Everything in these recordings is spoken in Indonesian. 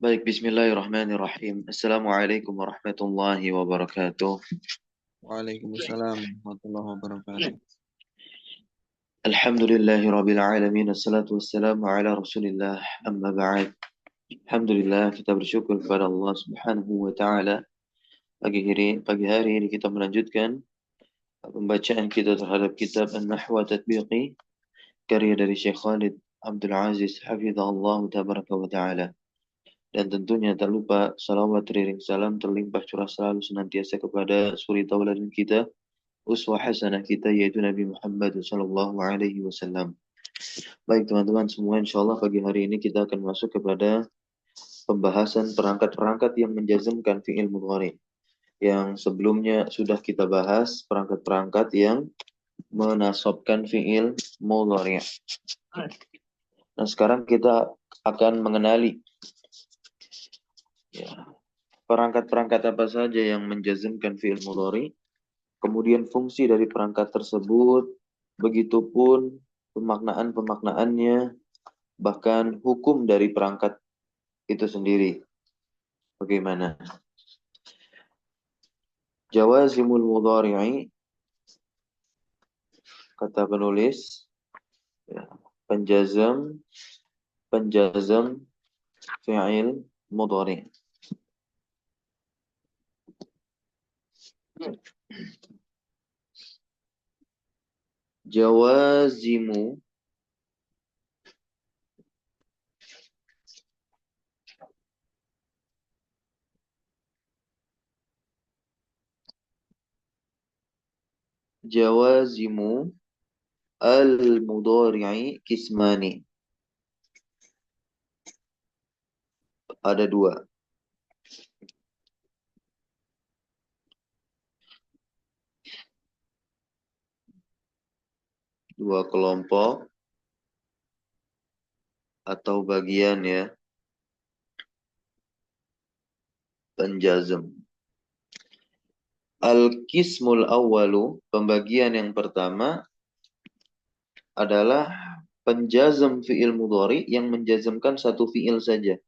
Baik, bismillahirrahmanirrahim. Assalamualaikum warahmatullahi wabarakatuh. Waalaikumsalam warahmatullahi wabarakatuh. Alhamdulillahi rabbil alamin. Assalatu wassalamu ala rasulillah. Amma ba'd. Alhamdulillah, kita bersyukur kepada Allah subhanahu wa ta'ala. Pagi hari ini kita melanjutkan pembacaan kita terhadap kitab An-Nahwa Tatbiqi, karya dari Syekh Khalid Abdul Aziz hafizahullah tabaraka wa ta'ala. Dan tentunya tak lupa salawat teriring salam terlimpah curah selalu senantiasa kepada suri tauladan kita, uswah hasanah kita, yaitu Nabi Muhammad sallallahu alaihi wasallam. Baik teman-teman semua, insyaallah pagi hari ini kita akan masuk kepada pembahasan perangkat-perangkat yang menjazmkan fi'il mudhari. Yang sebelumnya sudah kita bahas perangkat-perangkat yang menasabkan fi'il mudhari. Nah, sekarang kita akan mengenali perangkat-perangkat apa saja yang menjazmkan fi'il mudhari, kemudian fungsi dari perangkat tersebut, begitupun pemaknaan-pemaknaannya, bahkan hukum dari perangkat itu sendiri. Bagaimana? Jawazimul mudhari'i, kata penulis, ya, penjazam fi'il mudhari. Jawazimu jawazimu al-mudhari'i kismani. Ada dua kelompok atau bagian ya, penjazm. Al-qismul awwalu, pembagian yang pertama adalah penjazm fi'il mudhari yang menjazmkan satu fi'il saja.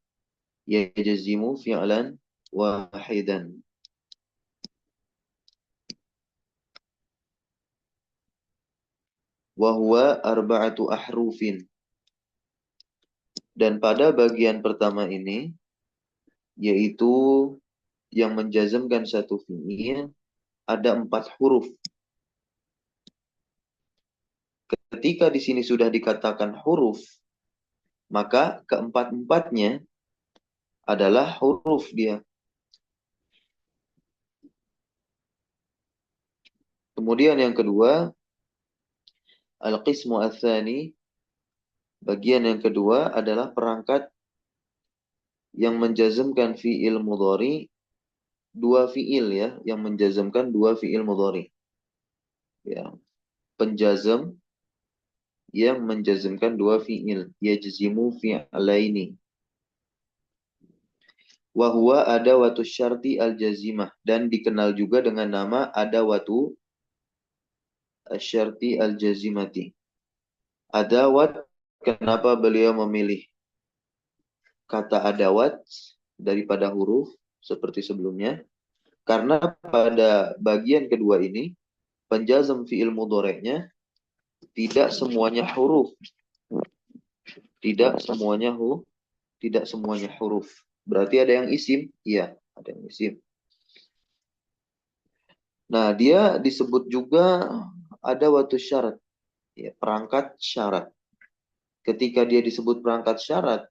Yajzimu fi'lan wahidan. Wa huwa arba'atu ahrufin. Dan pada bagian pertama ini, yaitu yang menjazmkan satu fi'il, ada 4 huruf. Ketika di sini sudah dikatakan huruf, maka keempat-empatnya adalah huruf dia. Kemudian yang kedua, al-qismu ats-tsani, bagian yang kedua adalah perangkat yang menjazmkan fi'il mudhari, dua fi'il ya, yang menjazmkan dua fi'il mudhari. Ya, penjazm yang menjazmkan dua fi'il, yajzimu fi'laini. Wa huwa adawatu syarti al-jazimah, dan dikenal juga dengan nama adawatu syarti al-jazimati. Adawat, kenapa beliau memilih kata adawat daripada huruf seperti sebelumnya? Karena pada bagian kedua ini, penjazm fi'il mudhari'nya tidak semuanya huruf. Tidak semuanya huruf. Berarti ada yang isim? Iya, ada yang isim. Nah, dia disebut juga ada watu syarat, ya, perangkat syarat. Ketika dia disebut perangkat syarat,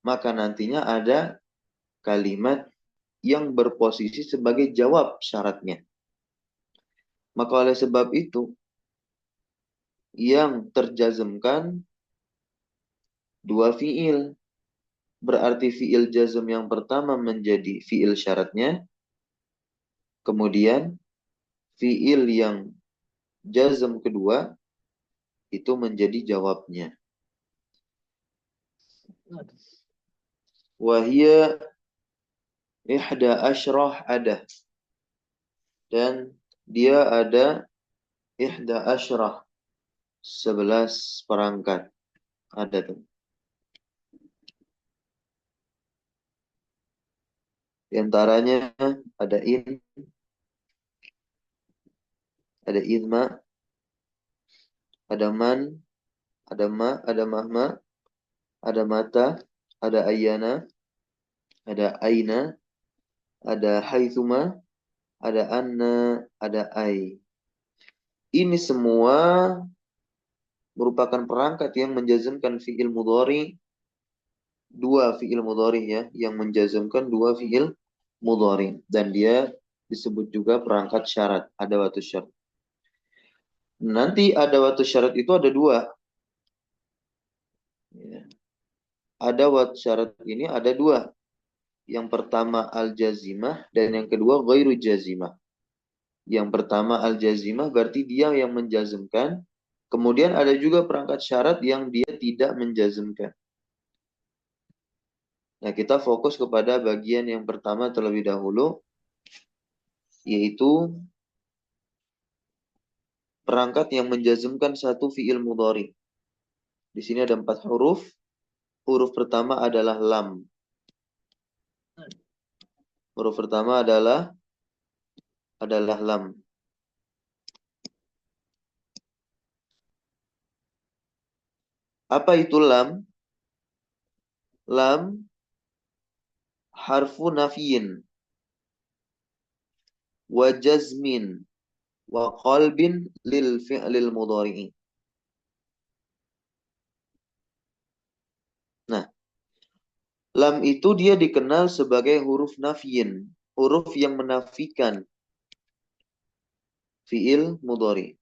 maka nantinya ada kalimat yang berposisi sebagai jawab syaratnya. Maka oleh sebab itu, yang terjazmkan dua fi'il. Berarti fi'il jazm yang pertama menjadi fi'il syaratnya. Kemudian fi'il yang jazm kedua itu menjadi jawabnya. Wahia ihda asyrah ada. Dan dia ada ihda asyrah, 11 perangkat. Ada tuh. Di antaranya ada in, ada idma, ada man, ada ma, ada mahma, ada mata, ada ayana, ada aina, ada haitsuma, ada anna, ada ai. Ini semua merupakan perangkat yang menjazmkan fiil mudhari, dua fiil mudhari ya, yang menjazmkan dua fiil mudhari, dan dia disebut juga perangkat syarat, ada watu syarat. Nanti ada watu syarat itu ada dua. Ya. Ada watu syarat ini ada dua. Yang pertama al-jazimah dan yang kedua ghairu jazimah. Yang pertama al-jazimah berarti dia yang menjazmkan. Kemudian ada juga perangkat syarat yang dia tidak menjazmkan. Nah, kita fokus kepada bagian yang pertama terlebih dahulu, yaitu perangkat yang menjazmkan satu fiil mudhari. Di sini ada 4 huruf. Huruf pertama adalah lam. Huruf pertama adalah lam. Apa itu lam? Lam harfu nafiyin wa jazmin wa qalbin lil fi'lil mudhari'i. Nah, lam itu dia dikenal sebagai huruf nafiyin, huruf yang menafikan fi'il mudhari.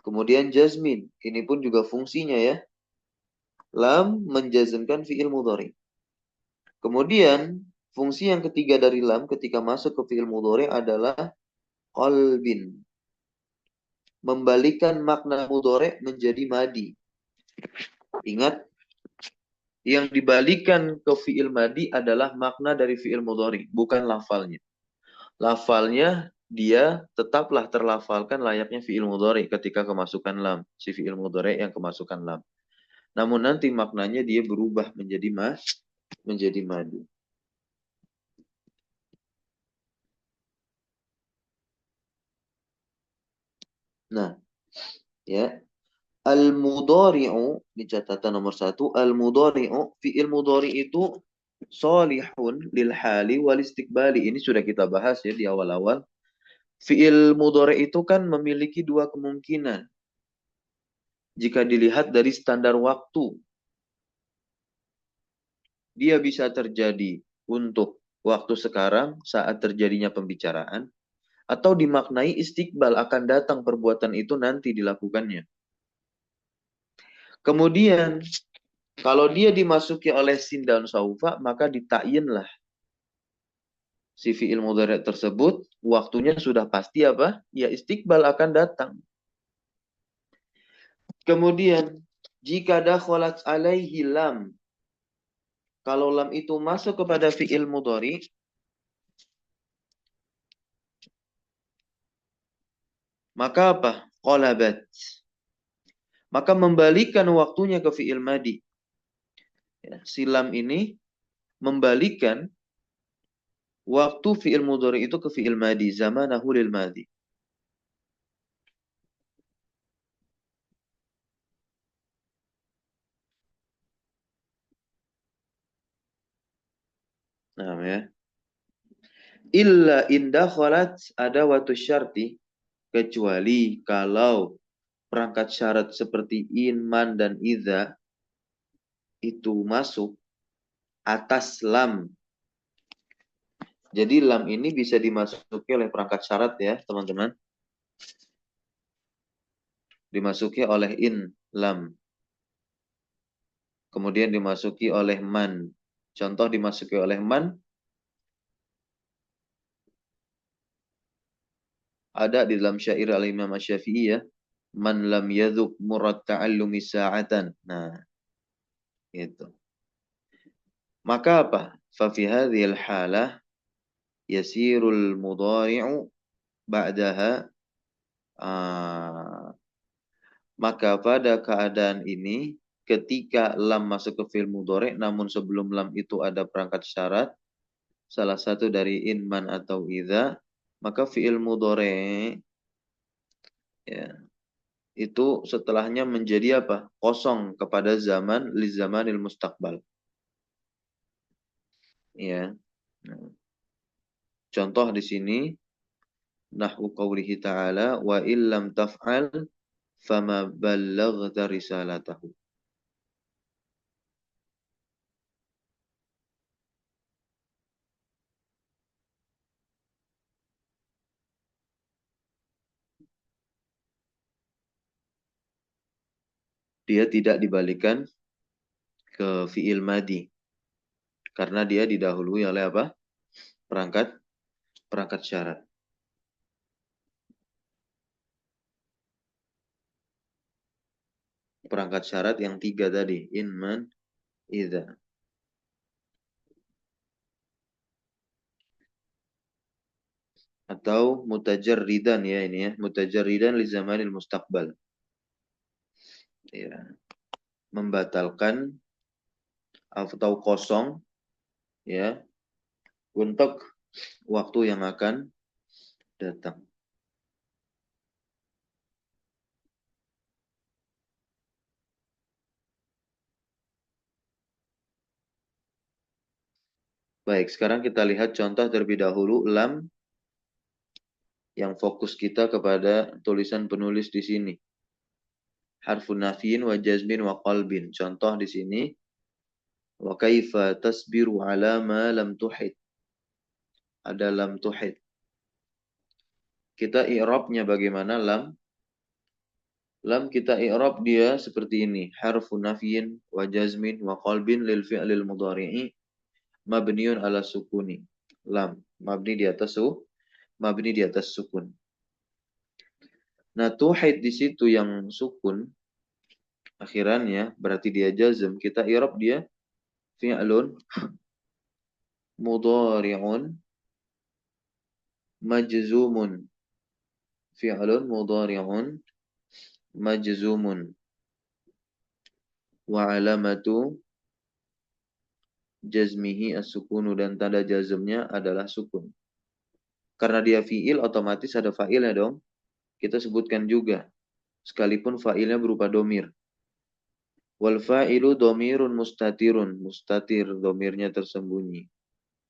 Kemudian jazmin, ini pun juga fungsinya ya. Lam menjazmkan fi'il mudhari. Kemudian fungsi yang ketiga dari lam ketika masuk ke fi'il mudhari adalah qalbin. Membalikan makna mudhari menjadi madi. Ingat, yang dibalikan ke fi'il madi adalah makna dari fi'il mudhari, bukan lafalnya. Lafalnya dia tetaplah terlafalkan layaknya fi'il mudhari ketika kemasukan lam, si fi'il mudhari yang kemasukan lam. Namun nanti maknanya dia berubah menjadi madi. Nah, ya. Al-mudhari'u, di catatan nomor 1, al-mudhari'u, fi'il mudhari itu solihun lil hali wal istiqbali. Ini sudah kita bahas ya di awal-awal. Fi'il mudhari itu kan memiliki dua kemungkinan. Jika dilihat dari standar waktu, dia bisa terjadi untuk waktu sekarang saat terjadinya pembicaraan, atau dimaknai istiqbal akan datang perbuatan itu nanti dilakukannya. Kemudian kalau dia dimasuki oleh sin dan saufa, maka ditakyinlah si fi'il mudhari' tersebut, waktunya sudah pasti apa? Ya istiqbal akan datang. Kemudian, jika dakhalat alaihi lam, kalau lam itu masuk kepada fi'il mudhari', maka apa? Qalabat. Maka membalikan waktunya ke fi'il madi. Ya, si lam ini membalikan waktu fi'il mudhari' itu ke fi'il madi, zamanahu lil madi. Nah, ya. Illa indakhalat adawatu syarti, kecuali kalau perangkat syarat seperti in, man, dan idza itu masuk atas lam. Jadi lam ini bisa dimasuki oleh perangkat syarat ya teman-teman. Dimasuki oleh in, lam. Kemudian dimasuki oleh man. Contoh dimasuki oleh man, ada di dalam syair al-Imam Asy-Syafi'i ya. Man lam yadhuk murad ta'allumi sa'atan. Nah, itu. Maka apa? Fa fi hadhil halah yasirul mudhari'u ba'daha. Maka pada keadaan ini ketika lam masuk ke fi'il mudhari' namun sebelum lam itu ada perangkat syarat, salah satu dari in, man atau idza, maka fi'il mudhari ya, itu setelahnya menjadi apa? Kosong kepada zaman li zamanil mustaqbal. Ya. Nah, contoh di sini nahwu qaulihi ta'ala wa illam taf'al fama ballaghta risalatahu. Dia tidak dibalikan ke fi'il madi karena dia didahului oleh apa? Perangkat perangkat syarat. Perangkat syarat yang tiga tadi, in, man, idza. Atau mutajarridan ya ini ya, mutajarridan li zamanil mustaqbal. Ya, membatalkan atau kosong ya untuk waktu yang akan datang. Baik, sekarang kita lihat contoh terlebih dahulu lam yang fokus kita kepada tulisan penulis di sini. Harfun nafyin wa jazmin wa qalbin. Contoh di sini wa kaifa tasbiru ala ma lam tuhit. Ada lam tuhit. Kita i'rabnya bagaimana lam? Lam kita i'rab dia seperti ini. Harfun nafyin wa jazmin wa qalbin lil fi'lil mudhari'i mabniun ala sukuni. Lam mabni di atas mabni di atas sukun. Nah, tuhid di situ yang sukun akhirannya berarti dia jazm. Kita i'rab dia fi'lun mudhari'un majzumun. Fi'lun mudhari'un majzumun. Wa alamatu jazmihi as-sukunu dan tanda jazmnya adalah sukun. Karena dia fi'il otomatis ada fa'ilnya dong. Kita sebutkan juga. Sekalipun fa'ilnya berupa domir. Wal fa'ilu domirun mustatirun. Mustatir, domirnya tersembunyi.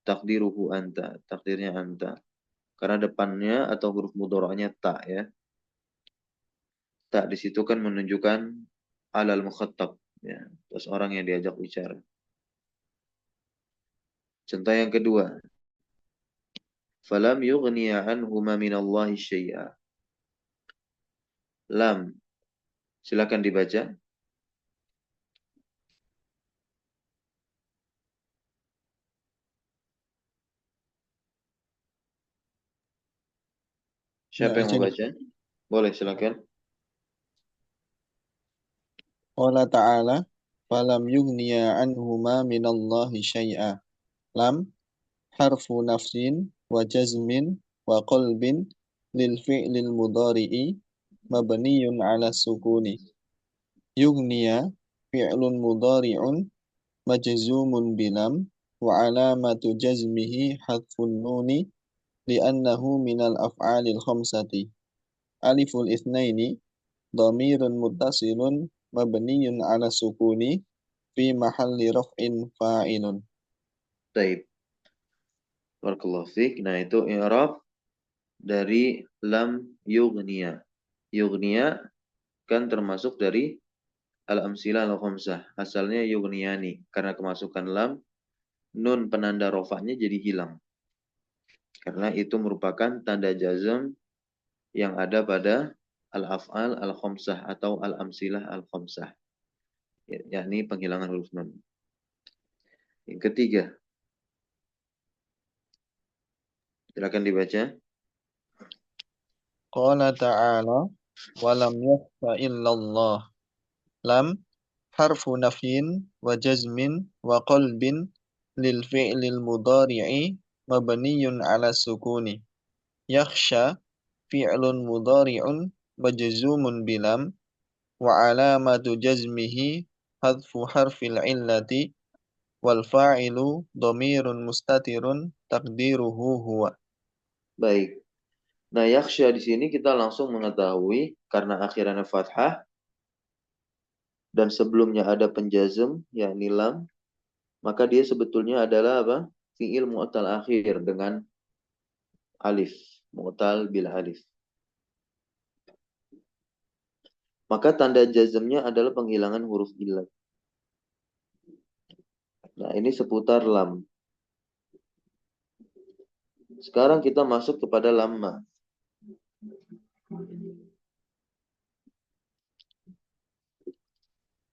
Takdiruhu anta. Takdirnya anta. Karena depannya atau huruf mudhari'nya ta ya. Ta di situ kan menunjukkan alal mukhattab ya. Terus orang yang diajak bicara. Contoh yang kedua. Falam yughniya anhuma minallahi syai'a. Lam. Silakan dibaca. Ya, Siapa yang mau sini. baca? Boleh, silakan. Allah Ta'ala, falam yughniya anhuma minallahi syai'a. Lam, harfu nafsin, wa jazmin, wa qalbin, lil fi'lil mudhari'i, mabniyun ala sukuni. Yughniya, fi'lun mudhari'un, majzumun bilam, wa alamatu jazmihi hadfun nuni, li'annahu minal af'alil khamsati. Aliful ithnaini, dhamirun muttasilun, mabniyun ala sukuni, fi mahalli raf'in fa'ilun. Taib. Barakallahu fiik. Nah, itu i'rab dari lam yughniya. Yughniya kan termasuk dari al-amsilah al-khamsah. Asalnya yughniyani. Karena kemasukan lam, nun penanda rofaknya jadi hilang. Karena itu merupakan tanda jazm yang ada pada al-af'al al-khamsah atau al-amsilah al-khamsah. Yakni penghilangan huruf nun. Yang ketiga, silakan dibaca. Qala ta'ala, walam yakhfa illallah. Lam, harfu nafyin, wa jazmin, wa qalbin, lil fi'lil mudhari'i, mabniyun ala sukuni. Yakhsha, fi'lun mudhari'un, majzumun bilam, wa alamatu jazmihi, hadfu harfil illati, wal fa'ilu dhamirun mustatirun taqdiruhu huwa. Baik. Nah, yakhsha di sini kita langsung mengetahui karena akhirannya fathah dan sebelumnya ada penjazm yakni lam, maka dia sebetulnya adalah apa? Fi'il mu'tal akhir dengan alif, mu'tal bil alif. Maka tanda jazmnya adalah penghilangan huruf illat. Nah, ini seputar lam. Sekarang kita masuk kepada lamma.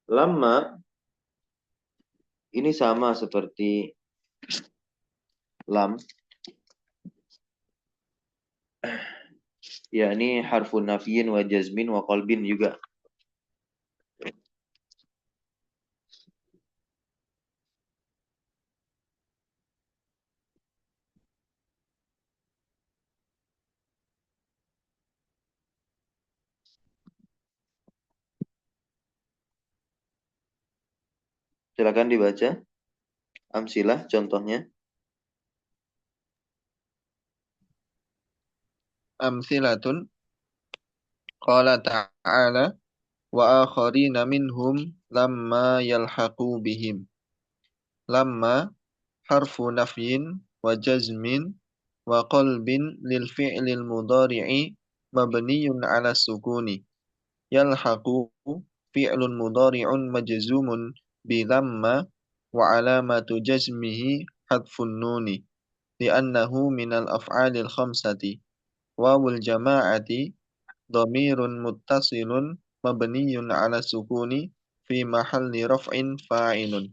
Lamma ini sama seperti lam, yakni harfun nafyin wa jazmin wa qalbin juga. Silakan dibaca amsilah contohnya. Amsilatun qala ta'ala wa akharina minhum lamma yalhaqu bihim. Lamma harfu nafyin wa jazmin wa qalbin lil fi'lil mudhari'i mabniyun 'ala sukuni. Yalhaqu fi'lun mudhari'un majzumun bi lamma wa 'alamatu jazmihi hadfun nuni li'annahu minal af'alil khamsati. Wawul jama'ati dhamirun muttasilun mabniyun 'ala sukuni fi mahalli raf'in fa'ilun.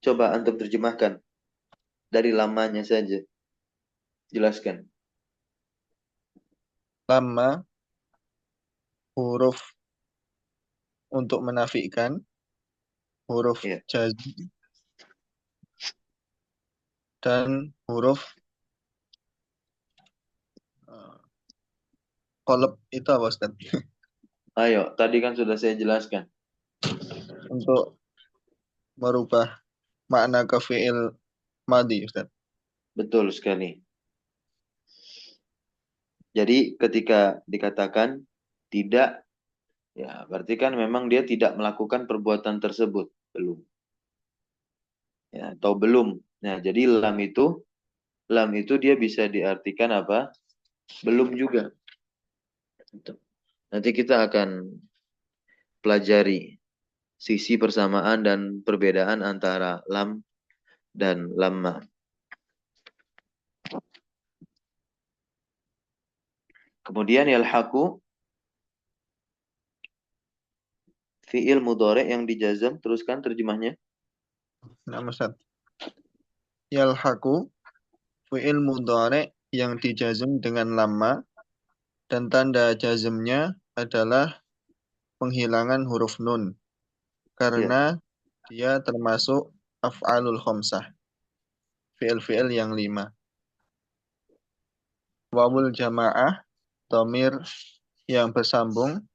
Coba antum terjemahkan dari lamanya saja. Jelaskan. Lamma huruf untuk menafikan, huruf Ya. jazm dan huruf qalb itu apa Ustaz? Ayo, tadi kan sudah saya jelaskan. Untuk merubah makna ke fi'il madhi Ustaz. Betul sekali. Jadi ketika dikatakan tidak, ya berarti kan memang dia tidak melakukan perbuatan tersebut. Belum. Ya, atau belum. Nah, jadi lam itu dia bisa diartikan apa? Belum juga. Nanti kita akan pelajari sisi persamaan dan perbedaan antara lam dan lamma. Kemudian yalhaqu fi'il mudhari' yang dijazam, teruskan terjemahnya. Nah, Ustaz. Yalhaqu fi'il mudhari yang dijazm dengan lamma dan tanda jazmnya adalah penghilangan huruf nun Ya. karena dia termasuk af'alul khamsah, fi'il-fi'il yang 5. Wawul jamaah dhamir yang bersambung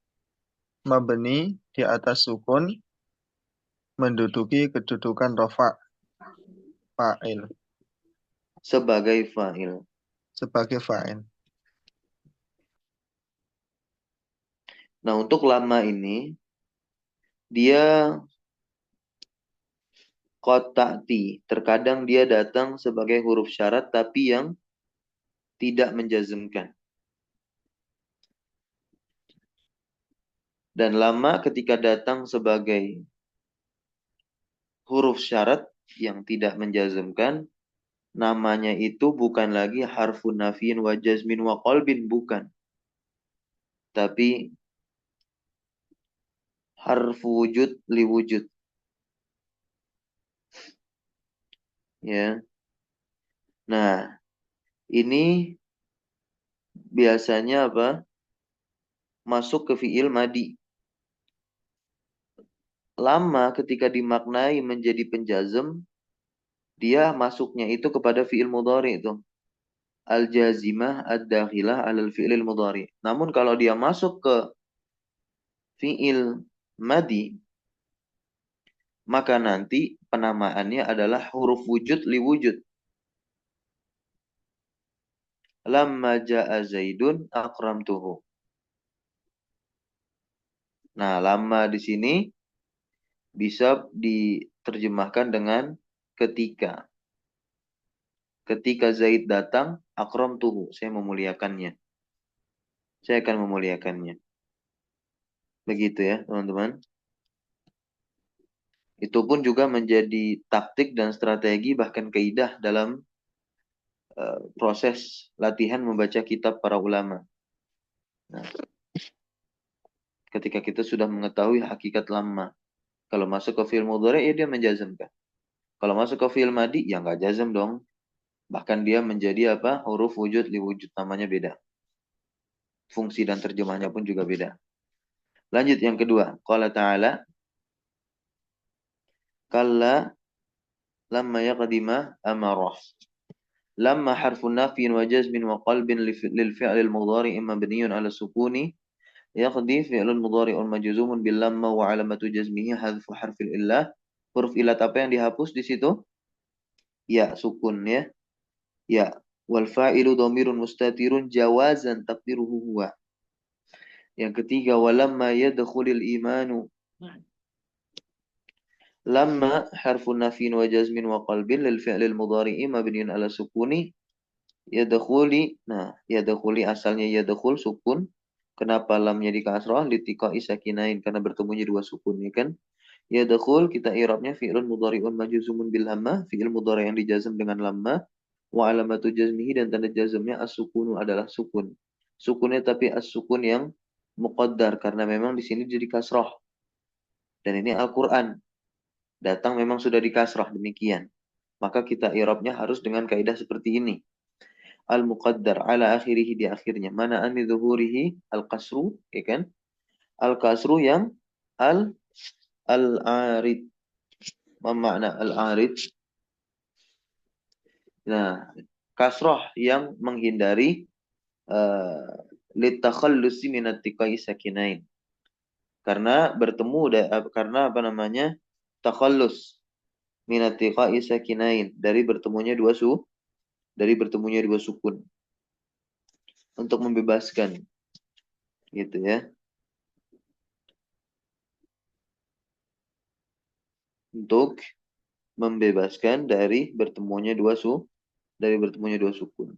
mabni di atas sukun menduduki kedudukan rafa' fa'il Sebagai fa'il. sebagai fa'il. Nah, untuk lama ini dia qad ta'ti. Terkadang dia datang sebagai huruf syarat tapi yang tidak menjazmkan. Dan lama ketika datang sebagai huruf syarat yang tidak menjazmkan, namanya itu bukan lagi harfun nafyin wa jazmin wa qalbin, bukan. Tapi harfu wujud li wujud. Ya. Nah, ini biasanya apa? Masuk ke fiil madi. Lama ketika dimaknai menjadi penjazm, dia masuknya itu kepada fiil mudhari itu. Al-jazimah ad-dakhilah alal fi'lil mudhari. Namun kalau dia masuk ke fiil madi, maka nanti penamaannya adalah huruf wujud li wujud. lamma ja'a Zaidun akramtuhu. Nah, lamma di sini bisa diterjemahkan dengan ketika. Ketika Zaid datang, akramtuhu, saya memuliakannya. Saya akan memuliakannya. Begitu ya, teman-teman. Itu pun juga menjadi taktik dan strategi bahkan kaidah dalam proses latihan membaca kitab para ulama. Nah, ketika kita sudah mengetahui hakikat lamma, kalau masuk ke fi'il mudhari ya dia menjazmkan. Kalau masuk ke fi'il madi ya nggak jazm dong. Bahkan dia menjadi apa? Huruf wujud li wujud, namanya beda. Fungsi dan terjemahnya pun juga beda. Lanjut yang kedua. Qala ta'ala kalla lamma yaqdima amarah. Lamma harfun nafyin wa jazmin wa qalbin lil fi'lil mudhari imma mabniyun ala sukuni yaqdi fi'lun mudhari'un majzumun bil lamma wa alamatu jazmihi hadfu harfil illah. Huruf ilat apa yang dihapus di situ? Ya, sukun ya. Ya. Wal fa'ilu dhamirun mustatirun jawazan taqdiruhu huwa. Yang ketiga walamma yadkhulul imanu. Lamma harfun nafyin wa jazmin wa qalbin lil fi'lil mudhari'i mabniun ala sukuni yadkhuli. Nah, yadkhuli asalnya yadkhul sukun. Kenapa lamnya di kasrah? Litiqa'i sakinain, karena bertemunya dua sukun ya kan? Yadkhul kita i'rabnya fi'lun mudhari'un majzumun bil lamma, fi'il mudhari' yang dijazm dengan lamma, wa alamatu jazmihi dan tanda jazmnya as-sukunu adalah sukun. Sukunnya tapi as-sukun yang muqaddar karena memang di sini jadi kasrah. Dan ini Al-Qur'an. Datang memang sudah di kasrah demikian. Maka kita i'rabnya harus dengan kaidah seperti ini. Al-muqaddar ala akhirih di akhirnya. Mana an zuhurihi al-kasru, ya kan? Al-kasru yang al-arid. Makna al-arid. Nah, kasrah yang menghindari litakhallusi minat tiqai sakinain. Karena karena apa namanya? Takhallus minat tiqai sakinain, dari bertemunya dua sukun untuk membebaskan gitu ya. Untuk membebaskan dari bertemunya dua sukun.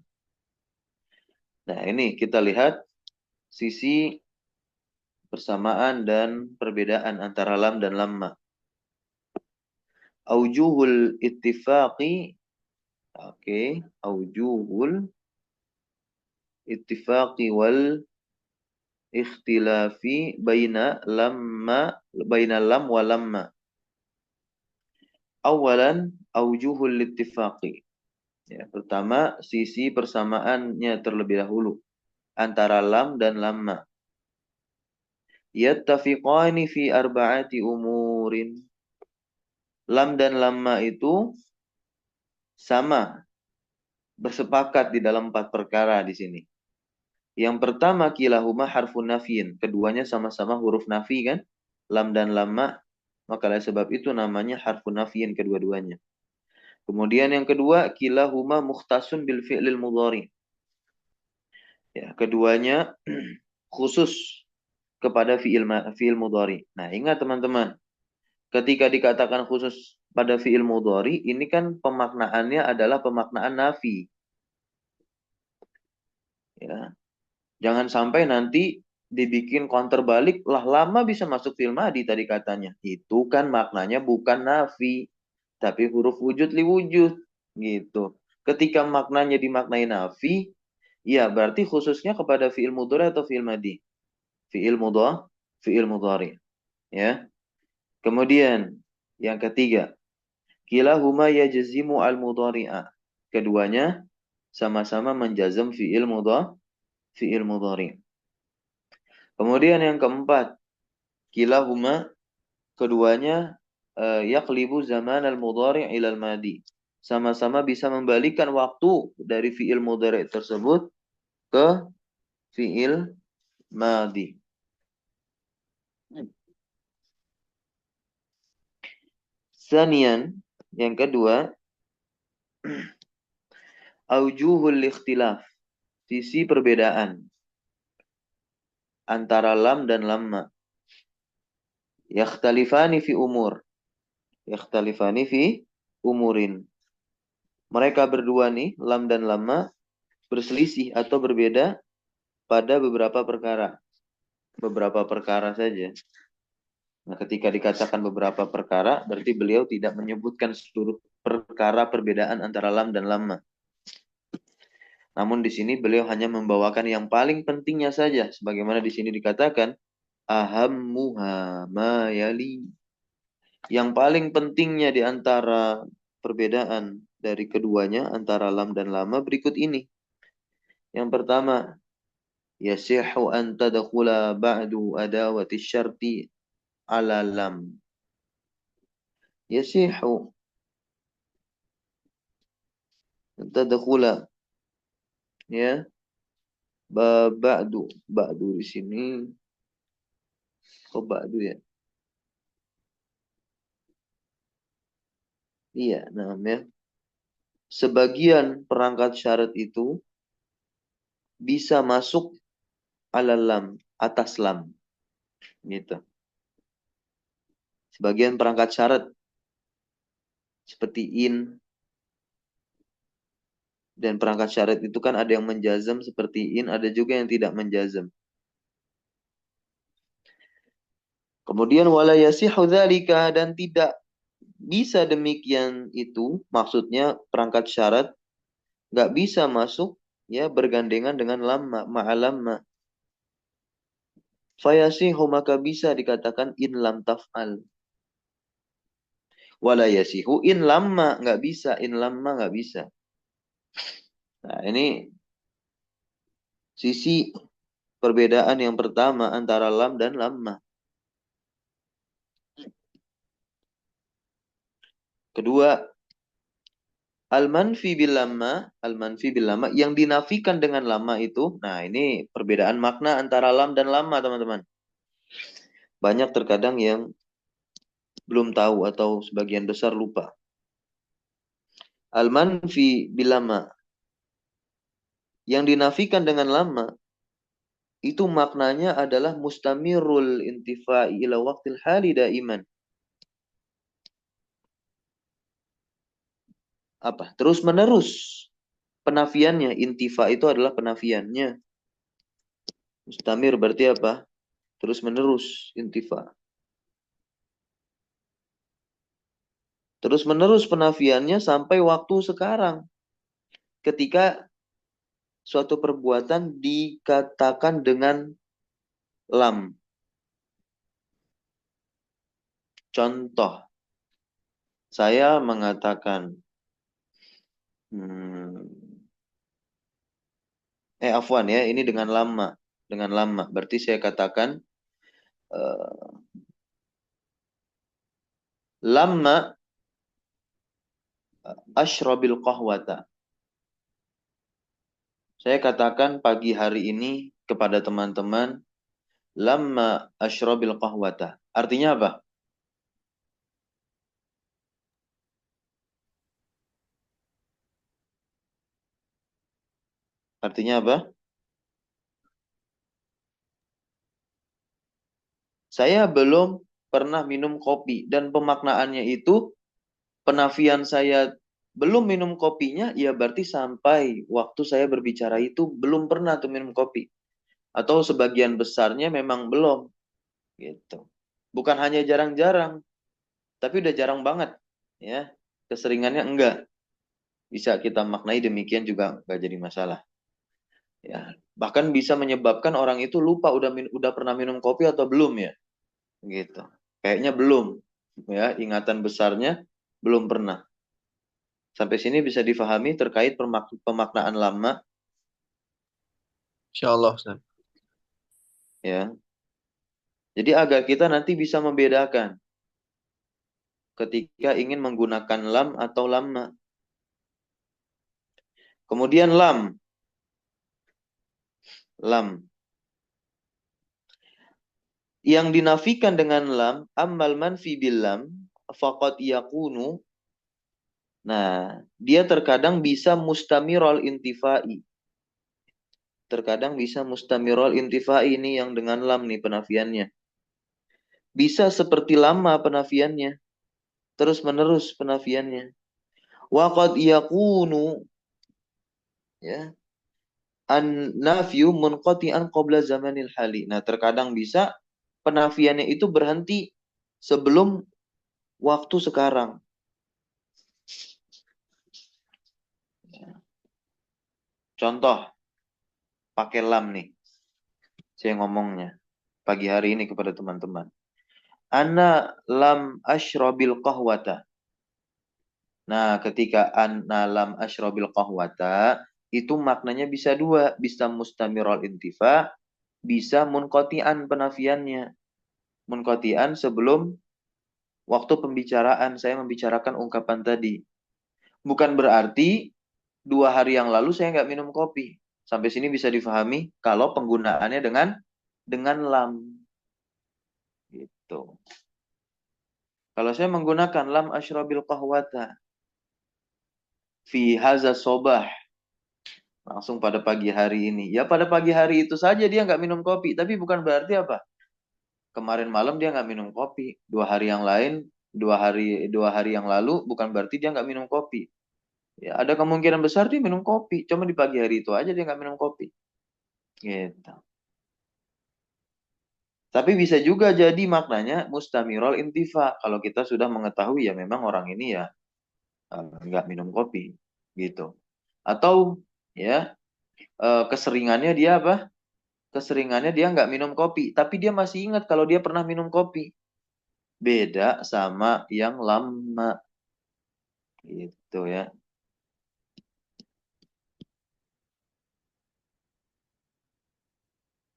Nah, ini kita lihat sisi persamaan dan perbedaan antara lam dan lamma. Aujuhul ittifaqi, oke, aujuhul ittifaqi wal ikhtilafi baina lam wa lamma. Awalan aujuhul ittifaqi. Ya, pertama sisi persamaannya terlebih dahulu antara lam dan lamma. Yattafiqani fi arba'ati umurin. Lam dan lamma itu sama, bersepakat di dalam 4 perkara di sini. Yang pertama kilahuma harfun nafyin, keduanya sama-sama huruf nafi kan? Lam dan lamma, maka oleh sebab itu namanya harfun nafyin kedua-duanya. Kemudian yang kedua kilahuma mukhtasun bil fi'lil mudhari. Ya, keduanya khusus kepada fi'il mudhari. Nah, ingat teman-teman, ketika dikatakan khusus pada fi'il mudhari, ini kan pemaknaannya adalah pemaknaan nafi. Ya. Jangan sampai nanti dibikin counter balik, lah lama bisa masuk fi'il madi tadi katanya. Itu kan maknanya bukan nafi, tapi huruf wujud li wujud. Gitu. Ketika maknanya dimaknai nafi, ya berarti khususnya kepada fi'il mudhari atau fi'il madi? Fi'il mudhari. Ya. Kemudian yang ketiga, kilahuma yajzimu al-mudhari'a. Keduanya sama-sama menjazam fi'il mudhari. Kemudian yang keempat, kilahuma keduanya yaqlibu zaman al-mudhari' ila al-madi. Sama-sama bisa membalikan waktu dari fi'il mudhari' tersebut ke fi'il madi. Sanian, yang kedua, aujuhul ikhtilaf. sisi perbedaan antara lam dan lamma. Yakhtalifani fi umur. Yakhtalifani fi umurin. Mereka berdua nih, lam dan lamma, berselisih atau berbeda pada beberapa perkara. Beberapa perkara saja. Nah, ketika dikatakan beberapa perkara, berarti beliau tidak menyebutkan seluruh perkara perbedaan antara lam dan lamma. Namun di sini beliau hanya membawakan yang paling pentingnya saja. Sebagaimana di sini dikatakan, ahammuha ma yali. Yang paling pentingnya di antara perbedaan dari keduanya, antara lam dan lamma, berikut ini. Yang pertama, yasihu an tadkhula ba'du adawati syarti ala lam. Yasihu an tadkhula, ya, ba'du di sini. Kok ba'du ya? Iya, namanya. Sebagian perangkat syarat itu bisa masuk ala lam, atas lam. Gitu. Sebagian perangkat syarat seperti in, dan perangkat syarat itu kan ada yang menjazam seperti in, ada juga yang tidak menjazam. Kemudian wala yasihu dzalika, dan tidak bisa demikian itu, maksudnya perangkat syarat nggak bisa masuk ya bergandengan dengan lamma, ma'alamma. Fayasihu, maka bisa dikatakan in lam taf'al. Wala yasihu in lamma, nggak bisa, in lamma nggak bisa. Nah, ini sisi perbedaan yang pertama antara lam dan lamma. Kedua, al-manfi bil lamma, yang dinafikan dengan lamma itu. Nah, ini perbedaan makna antara lam dan lamma, teman-teman. Banyak terkadang yang belum tahu atau sebagian besar lupa. Al-manfi bil lamma, yang dinafikan dengan lamma, itu maknanya adalah mustamirul intifa'i ila waqtil hali daiman. Apa? Terus menerus penafiannya. Intifa itu adalah penafiannya. Mustamir berarti apa? Terus menerus intifa. Terus menerus penafiannya sampai waktu sekarang. Ketika suatu perbuatan dikatakan dengan lam. Contoh, saya mengatakan, afwan ya, ini dengan lama. Dengan lama. Berarti saya katakan, lama ashrabil qahwata. Saya katakan pagi hari ini kepada teman-teman, lama ashrabil qahwata. Artinya apa? Artinya apa? Saya belum pernah minum kopi. Dan pemaknaannya itu, penafian saya belum minum kopinya, ya berarti sampai waktu saya berbicara itu belum pernah tuh minum kopi. Atau sebagian besarnya memang belum. Gitu. Bukan hanya jarang-jarang, tapi udah jarang banget. Ya, keseringannya enggak. Bisa kita maknai demikian juga enggak jadi masalah. Ya, bahkan bisa menyebabkan orang itu lupa udah pernah minum kopi atau belum ya. Gitu. Kayaknya belum. Ya, ingatan besarnya belum pernah. Sampai sini bisa difahami terkait pemaknaan lama. Insyaallah, Ustaz. Ya. Jadi agar kita nanti bisa membedakan ketika ingin menggunakan lam atau lama. Kemudian lam. Lam. Yang dinafikan dengan lam, ammal manfi bil lam, faqad yakunu. Nah, dia terkadang bisa mustamirul intifai. terkadang bisa mustamirul intifa ini yang dengan lam nih penafiannya. Bisa seperti lama penafiannya, terus menerus penafiannya. Wa qad yakunu ya an nafyu munqati'an qabla zamanil hali. Nah, terkadang bisa penafiannya itu berhenti sebelum waktu sekarang. Contoh, pakai lam nih. Saya ngomongnya pagi hari ini kepada teman-teman. Ana lam ashrabil qahwata. Nah, ketika ana lam ashrabil qahwata, itu maknanya bisa dua. Bisa mustamirul intifa, bisa munqati'an penafiannya. Munqati'an sebelum waktu pembicaraan. Saya membicarakan ungkapan tadi. Bukan berarti 2 hari yang lalu saya nggak minum kopi. Sampai sini bisa difahami kalau penggunaannya dengan lam. Gitu. Kalau saya menggunakan lam ashrabil qahwata fi haza sobah, langsung pada pagi hari ini. Ya pada pagi hari itu saja dia nggak minum kopi. Tapi bukan berarti apa? Kemarin malam dia nggak minum kopi. 2 hari yang lain, 2 hari yang lalu bukan berarti dia nggak minum kopi. Ya ada kemungkinan besar dia minum kopi. Cuma di pagi hari itu aja dia nggak minum kopi. Gitu. Tapi bisa juga jadi maknanya mustamirul intifa. Kalau kita sudah mengetahui ya memang orang ini ya nggak minum kopi. Gitu. Atau ya keseringannya dia apa? Keseringannya dia nggak minum kopi, tapi dia masih ingat kalau dia pernah minum kopi. Beda sama yang lama, gitu ya.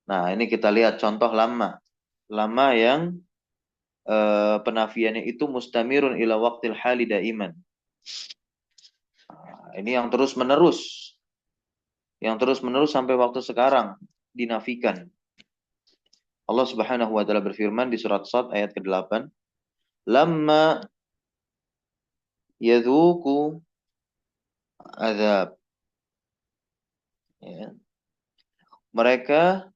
Nah, ini kita lihat contoh lama. Lama yang penafiannya itu mustamirun ila waqtil hali daiman. Nah, ini yang terus menerus. Yang terus menerus sampai waktu sekarang dinafikan. Allah Subhanahu wa taala berfirman di surat Shad ayat ke-8, "Lamma yadhuku azab." Ya. Mereka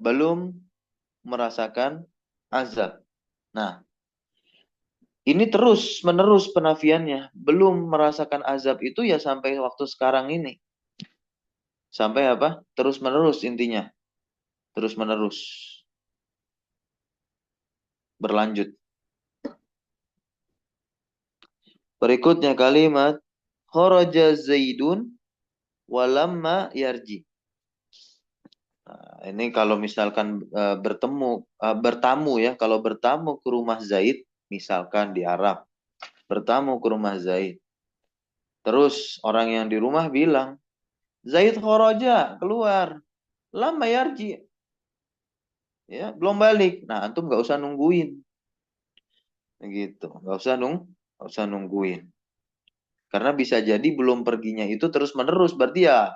belum merasakan azab. Nah, ini terus menerus penafiannya. Belum merasakan azab itu ya sampai waktu sekarang ini. Sampai apa? Terus menerus intinya. Terus menerus. Berlanjut. Berikutnya kalimat kharaja Zaidun walamma yarji. Nah, ini kalau misalkan bertamu ya, kalau bertamu ke rumah Zaid, misalkan di Arab, bertamu ke rumah Zaid. Terus orang yang di rumah bilang, Zaid kharaja, keluar. Lama yarji. Ya, belum balik. Nah, antum nggak usah nungguin. Gitu. Nggak usah nungguin. Karena bisa jadi belum perginya itu terus menerus. Berarti ya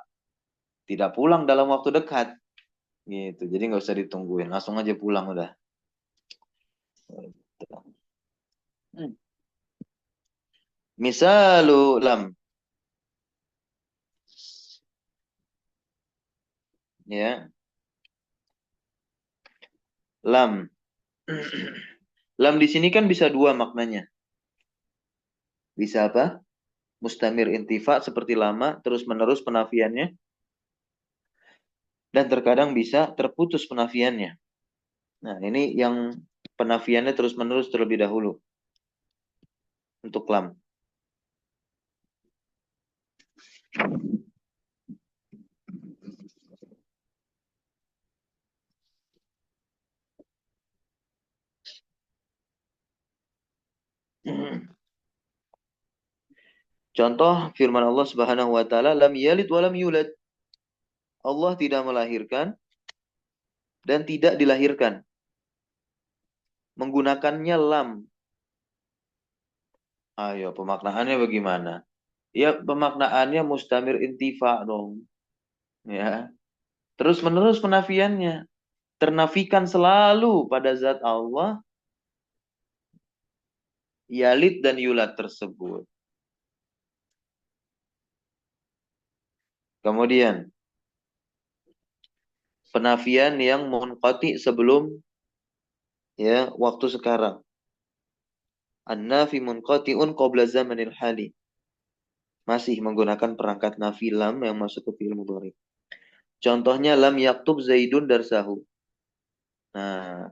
tidak pulang dalam waktu dekat. Gitu. Jadi nggak usah ditungguin. Langsung aja pulang udah. Hmm. Misalu lam. Ya. Lam. Lam di sini kan bisa dua maknanya. Bisa apa? Mustamir intifa seperti lama. Terus menerus penafiannya. Dan terkadang bisa terputus penafiannya. Nah, ini yang penafiannya terus-menerus terlebih dahulu untuk lam. Contoh firman Allah Subhanahu wa taala, lam yalid wa lam yulad. Allah tidak melahirkan dan tidak dilahirkan. Menggunakannya lam. Ayo, pemaknaannya bagaimana? Ya, pemaknaannya mustamir intifa dong. Ya. Terus menerus penafiannya. Ternafikan selalu pada zat Allah, yalid dan yulad tersebut. Kemudian, Penafian yang munqati sebelum ya waktu sekarang. An-nafi munqati'un qabla zamanil hali. Masih menggunakan perangkat nafi lam yang masuk ke fi'il mudhari. Contohnya lam yaktub Zaidun darsahu. Nah,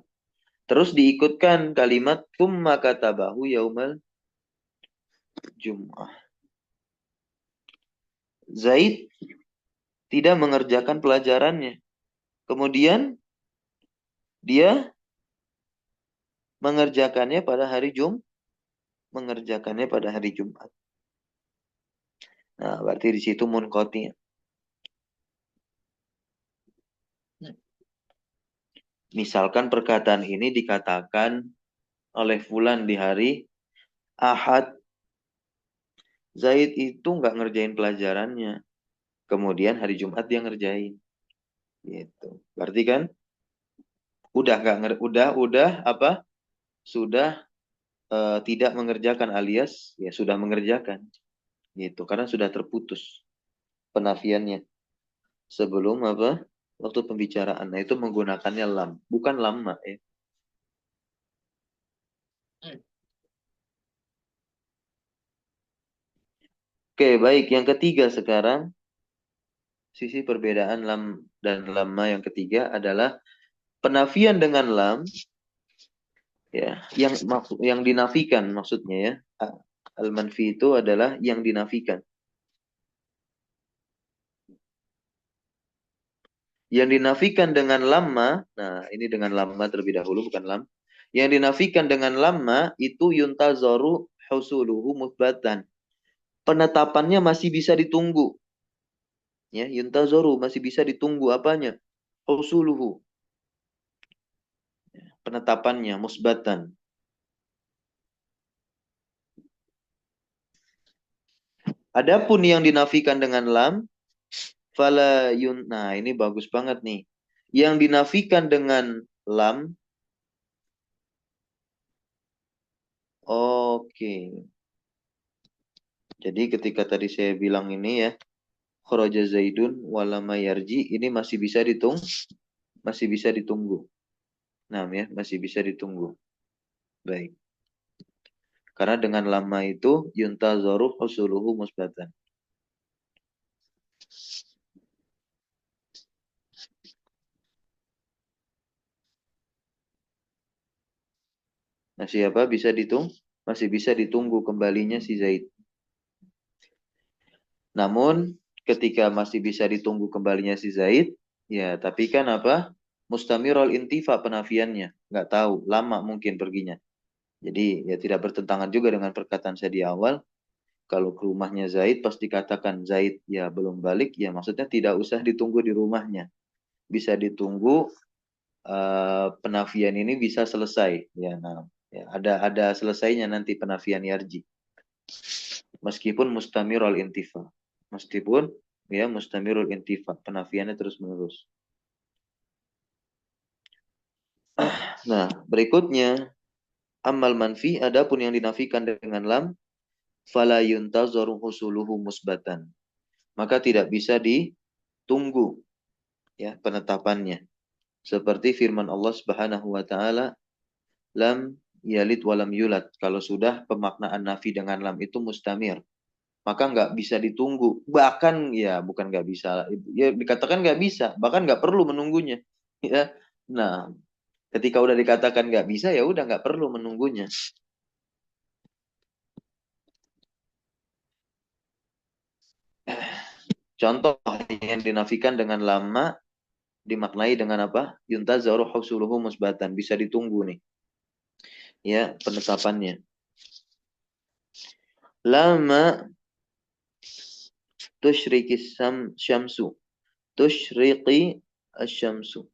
terus diikutkan kalimat tsumma katabahu yaumal jum'ah. Zaid tidak mengerjakan pelajarannya. Kemudian dia mengerjakannya pada hari mengerjakannya pada hari Jumat. Nah, berarti di situ munqati. Misalkan perkataan ini dikatakan oleh fulan di hari Ahad. Zaid itu nggak ngerjain pelajarannya. Kemudian hari Jumat dia ngerjain. Gitu. Berarti kan udah nggak udah apa? Sudah tidak mengerjakan alias ya sudah mengerjakan. Gitu. Karena sudah terputus penafiannya sebelum apa? Waktu pembicaraan. Nah, itu menggunakannya lam, bukan lama ya. Oke, baik. Yang ketiga sekarang, sisi perbedaan lam dan lama yang ketiga adalah penafian dengan lam, ya, yang dinafikan maksudnya ya. Al-manfi itu adalah yang dinafikan. Yang dinafikan dengan lama, nah ini dengan lama terlebih dahulu bukan lam. Yang dinafikan dengan lama itu yuntazaru husuluhu musbatan. Penetapannya masih bisa ditunggu. Ya, yuntazaru masih bisa ditunggu apanya? Husuluhu. Penetapannya musbatan. Adapun yang dinafikan dengan lam, nah ini bagus banget nih. Yang dinafikan dengan lam, oke. Jadi ketika tadi saya bilang ini ya, kharaja Zaidun walama yarji, ini masih bisa ditunggu. Nah ya, masih bisa ditunggu. Baik. Karena dengan lama itu yuntazaru husuluhu musbatan. Masih apa? Masih bisa ditunggu kembalinya si Zaid. Namun ketika masih bisa ditunggu kembalinya si Zaid, ya tapi kan apa? Mustamirul intifa penafiannya. Nggak tahu, lama mungkin perginya. Jadi ya tidak bertentangan juga dengan perkataan saya di awal. Kalau ke rumahnya Zaid pas dikatakan Zaid ya belum balik, ya maksudnya tidak usah ditunggu di rumahnya. Bisa ditunggu penafian ini bisa selesai. Ya, nah, ya, ada selesainya nanti penafian yarji. Meskipun mustamirul intifa. Meskipun ya mustamirul intifa, penafiannya terus menerus. Nah, berikutnya amal manfi adapun yang dinafikan dengan lam fala yuntazaru husuluhu musbatan. Maka tidak bisa ditunggu ya penetapannya. Seperti firman Allah Subhanahu wa taala, lam yalid walam yulad. Kalau sudah pemaknaan nafi dengan lam itu mustamir, maka nggak bisa ditunggu. Bahkan ya bukan nggak bisa, ya dikatakan nggak bisa, bahkan nggak perlu menunggunya. Ya, nah ketika udah dikatakan nggak bisa, ya udah nggak perlu menunggunya. Contoh yang dinafikan dengan lama dimaknai dengan apa? Yuntazaru husuluhu musbatan, bisa ditunggu nih. Ya, penetapannya. Lama tusyriki syamsu. Tusyriki asyamsu.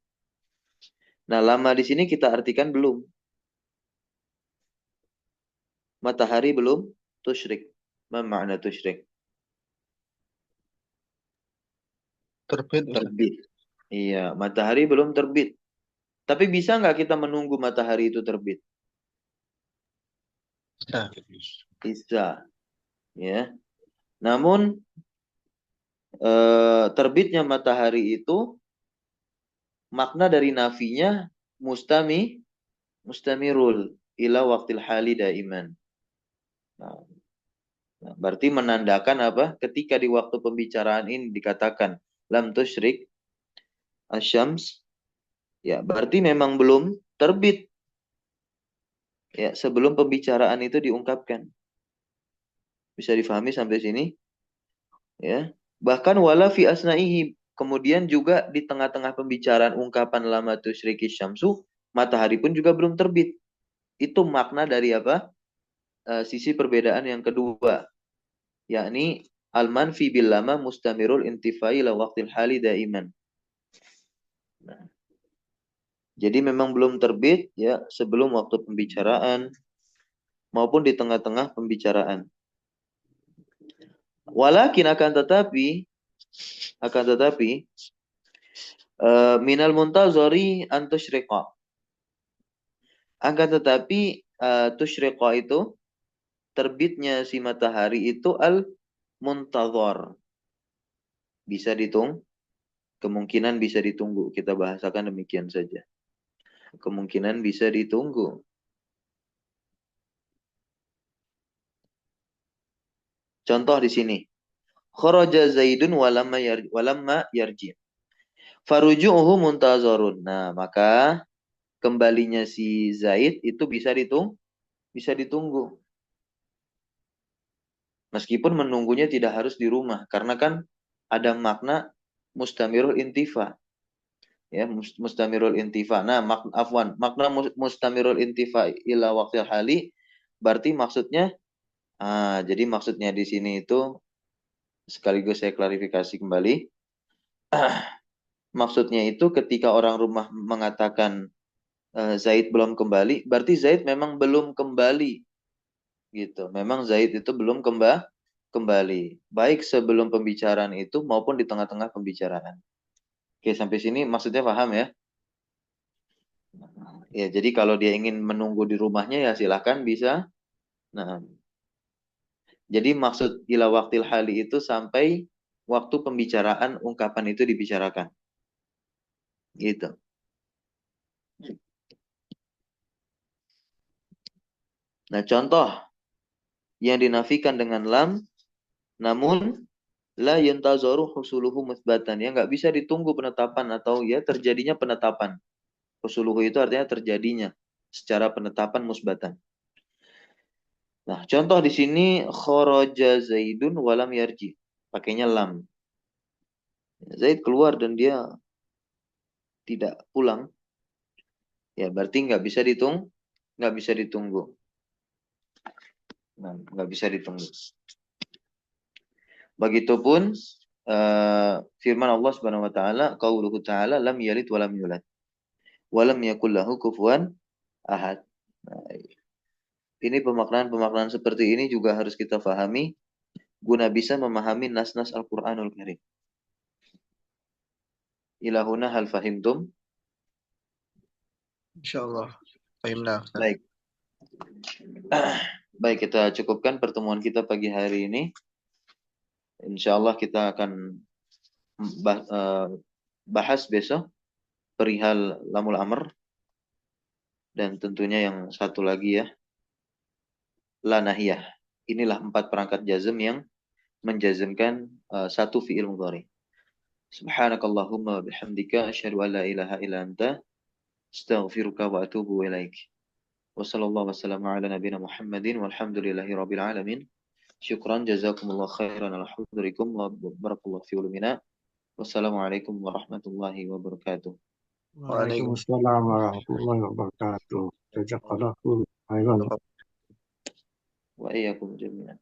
Nah, lama di sini kita artikan belum. Matahari belum tusyrik. Ma makna tusyrik? Terbit, Ustaz. Terbit. Iya, matahari belum terbit. Tapi bisa nggak kita menunggu matahari itu terbit? Nah, Bisa. Ya. Namun terbitnya matahari itu makna dari nafinya mustamirul ila waqtil hali daiman. Nah, berarti menandakan apa? Ketika di waktu pembicaraan ini dikatakan lam tusyrik asyams, ya berarti memang belum terbit ya sebelum pembicaraan itu diungkapkan. Bisa difahami sampai sini? Ya. Bahkan wala fi asnaihi, kemudian juga di tengah-tengah pembicaraan ungkapan lama tusyriki syamsu, matahari pun juga belum terbit. Itu makna dari apa? Sisi perbedaan yang kedua, yakni al-manfi bil lama mustamirul intifai la waqtil hali daiman. Nah, jadi memang belum terbit ya sebelum waktu pembicaraan maupun di tengah-tengah pembicaraan. Walakin akan tetapi minal muntazori antusyriqa. Akan tetapi tusyriqa itu terbitnya si matahari itu al-muntazor. Bisa ditunggu, kemungkinan bisa ditunggu. Kita bahasakan demikian saja. Kemungkinan bisa ditunggu. Contoh di sini. Kharaja Zaidun walamma yarji. Faruju'uhu muntazarun. Nah, maka kembalinya si Zaid itu bisa ditunggu. Meskipun menunggunya tidak harus di rumah. Karena kan ada makna mustamirul intifa. Ya, mustamirul intifa. Nah, makna mustamirul intifa ila waqtil hali berarti maksudnya jadi maksudnya di sini itu sekaligus saya klarifikasi kembali. Maksudnya itu ketika orang rumah mengatakan Zaid belum kembali, berarti Zaid memang belum kembali gitu. Memang Zaid itu belum kembali, baik sebelum pembicaraan itu maupun di tengah-tengah pembicaraan. Oke, sampai sini maksudnya paham ya? Ya, jadi kalau dia ingin menunggu di rumahnya ya silahkan bisa. Nah, jadi maksud ila waqtil hali itu sampai waktu pembicaraan ungkapan itu dibicarakan. Gitu. Nah, contoh yang dinafikan dengan lam, namun la yuntazaru husuluhu musbatan. Ya nggak bisa ditunggu penetapan atau ya terjadinya penetapan. Husuluhu itu artinya terjadinya secara penetapan musbatan. Nah, contoh di sini kharaja Zaidun walam yarji. Pakainya lam. Zaid keluar dan dia tidak pulang. Ya, berarti nggak bisa ditunggu. Nah, nggak bisa ditunggu. Begitupun firman Allah Subhanahu wa taala, qauluhu ta'ala lam yalid walam yulad walam yakul lahu kufuwan ahad. Nah, ini pemaknaan-pemaknaan seperti ini juga harus kita fahami guna bisa memahami nas-nas Al-Qur'anul Karim. Ilahuna hal fahimtum? Insyaallah. Fahimna. Baik. Baik, kita cukupkan pertemuan kita pagi hari ini. Insyaallah kita akan bahas besok perihal lamul amr dan tentunya yang satu lagi ya, la nahiyah. Inilah 4 perangkat jazm yang menjazmkan satu fi'il mudhari. Subhanakallahumma bihamdika asyhadu an la ilaha illa anta astaghfiruka wa atubu ilaik. Wa sallallahu wasallam ala nabiyyina Muhammadin walhamdulillahi rabbil alamin. Syukran jazakumullah khairan ala hudurikum wa barakallahu fi ulumina. Wassalamualaikum warahmatullahi wabarakatuh. Waalaikumsalam warahmatullahi wabarakatuh. Jazakallahu khairan. Wa iyyakum jami'an.